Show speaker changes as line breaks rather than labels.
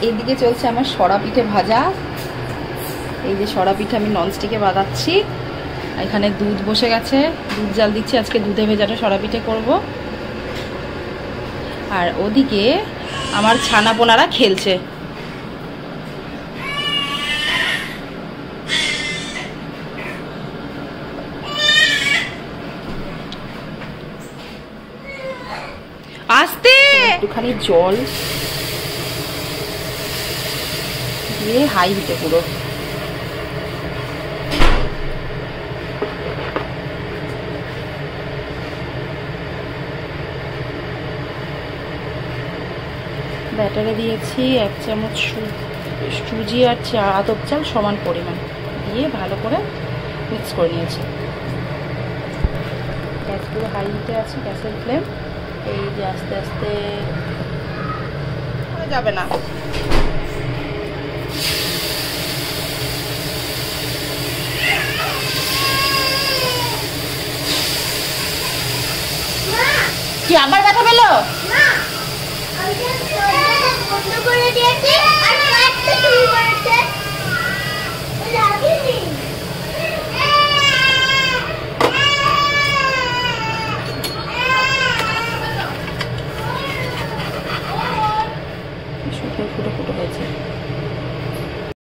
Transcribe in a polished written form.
এইদিকে চলছে আমার সরা পিঠে ভাজা। এই যে সরা পিঠে আমি ননস্টিকে বানাচ্ছি। এখানে দুধ বসে গেছে, দুধ জাল দিচ্ছি। আজকে দুধে ভেজাটা সরা পিঠে করবো। আর ওদিকে আমার ছানা পোনারা খেলছে। আস্তে একটুখানি জল দিয়ে হাই হিটে পুরো ব্যাটারে দিয়েছি 1 চামচ সুজি আর আতপ চাল সমান পরিমাণ দিয়ে ভালো করে মিক্স করে নিয়েছি। গ্যাস পুরো হাই হিটে আছে, গ্যাসের ফ্লেম। এই যে আস্তে আস্তে যাবে না। কি আবার ব্যথা পেলো?
বন্ধ করে দিয়েছি আর কাটতে শুরু করেছে।